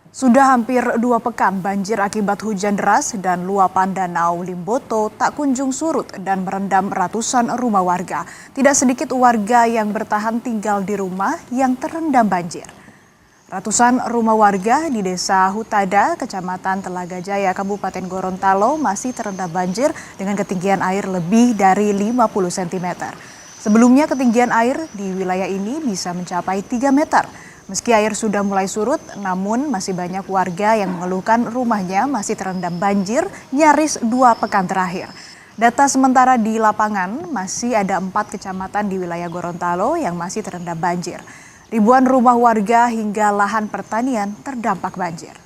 Sudah hampir 2 pekan banjir akibat hujan deras dan luapan danau Limboto tak kunjung surut dan merendam ratusan rumah warga. Tidak sedikit warga yang bertahan tinggal di rumah yang terendam banjir. Ratusan rumah warga di Desa Hutada, Kecamatan Telaga Jaya, Kabupaten Gorontalo masih terendam banjir dengan ketinggian air lebih dari 50 cm. Sebelumnya ketinggian air di wilayah ini bisa mencapai 3 meter. Meski air sudah mulai surut, namun masih banyak warga yang mengeluhkan rumahnya masih terendam banjir nyaris 2 pekan terakhir. Data sementara di lapangan, masih ada 4 kecamatan di wilayah Gorontalo yang masih terendam banjir. Ribuan rumah warga hingga lahan pertanian terdampak banjir.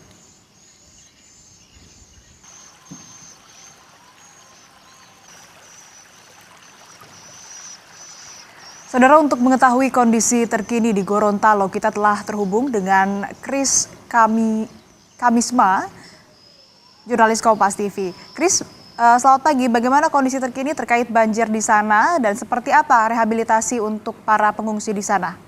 Saudara, untuk mengetahui kondisi terkini di Gorontalo, kita telah terhubung dengan Kamisma, jurnalis Kompas TV. Kris, selamat pagi. Bagaimana kondisi terkini terkait banjir di sana dan seperti apa rehabilitasi untuk para pengungsi di sana?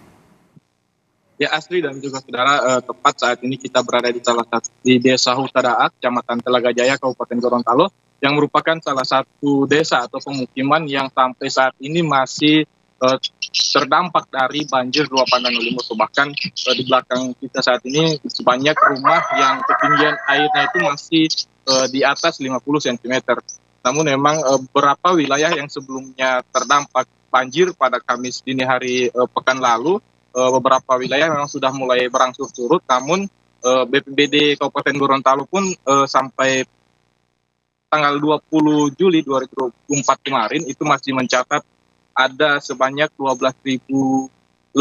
Ya, Asri dan juga saudara, tepat saat ini kita berada di salah satu di Desa Hutadaat, Kecamatan Telaga Jaya, Kabupaten Gorontalo, yang merupakan salah satu desa atau pemukiman yang sampai saat ini masih terdampak dari banjir luapan Danau Limboto. Bahkan di belakang kita saat ini banyak rumah yang ketinggian airnya itu masih di atas 50 cm. Namun memang beberapa wilayah yang sebelumnya terdampak banjir pada Kamis dini hari pekan lalu, beberapa wilayah memang sudah mulai berangsur surut, namun BPBD Kabupaten Gorontalo pun sampai tanggal 20 Juli 2024 kemarin itu masih mencatat ada sebanyak 12.800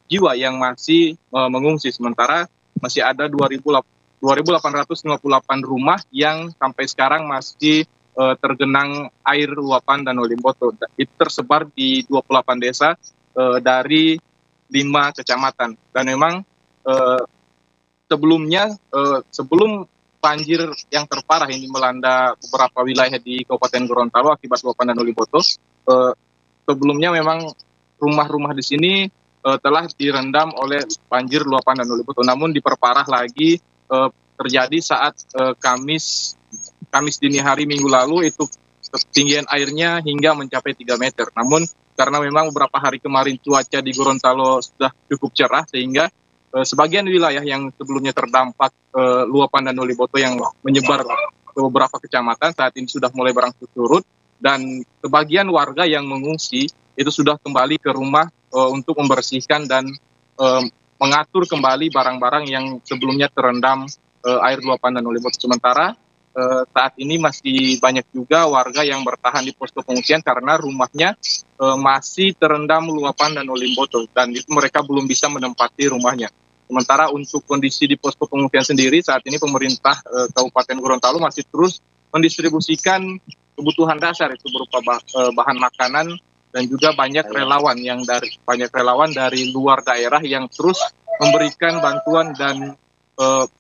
jiwa yang masih mengungsi, sementara masih ada 2.858 rumah yang sampai sekarang masih tergenang air luapan Danau Limboto. Itu tersebar di 28 desa dari 5 kecamatan. Dan memang sebelum banjir yang terparah ini melanda beberapa wilayah di Kabupaten Gorontalo akibat luapan Danau Limboto, sebelumnya memang rumah-rumah di sini telah direndam oleh banjir luapan Danau Limboto. Namun diperparah lagi terjadi saat Kamis dini hari minggu lalu, itu ketinggian airnya hingga mencapai 3 meter. Namun karena memang beberapa hari kemarin cuaca di Gorontalo sudah cukup cerah, sehingga sebagian wilayah yang sebelumnya terdampak luapan Danau Limboto yang menyebar ke beberapa kecamatan saat ini sudah mulai berangsur surut, dan sebagian warga yang mengungsi itu sudah kembali ke rumah untuk membersihkan dan mengatur kembali barang-barang yang sebelumnya terendam air luapan Danau Limboto. Sementara saat ini masih banyak juga warga yang bertahan di posko pengungsian karena rumahnya masih terendam luapan Danau Limboto, dan itu mereka belum bisa menempati rumahnya. Sementara untuk kondisi di posko pengungsian sendiri, saat ini pemerintah Kabupaten Gorontalo masih terus mendistribusikan kebutuhan dasar, itu berupa bahan makanan, dan juga banyak relawan dari luar daerah yang terus memberikan bantuan dan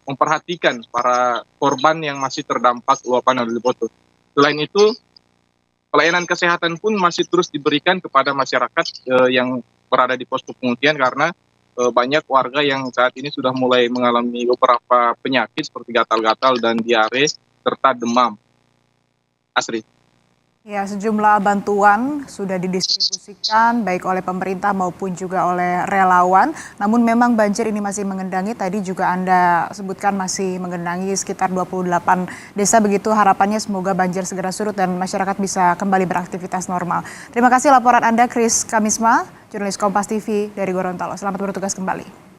memperhatikan para korban yang masih terdampak luapan Danau Limboto. Selain itu, pelayanan kesehatan pun masih terus diberikan kepada masyarakat yang berada di posko pengungsian, karena banyak warga yang saat ini sudah mulai mengalami beberapa penyakit seperti gatal-gatal dan diare serta demam. Asri. Ya, sejumlah bantuan sudah didistribusikan baik oleh pemerintah maupun juga oleh relawan. Namun memang banjir ini masih mengendangi. Tadi juga Anda sebutkan masih mengendangi sekitar 28 desa. Begitu harapannya semoga banjir segera surut dan masyarakat bisa kembali beraktivitas normal. Terima kasih laporan Anda, Kamisma, jurnalis Kompas TV dari Gorontalo. Selamat bertugas kembali.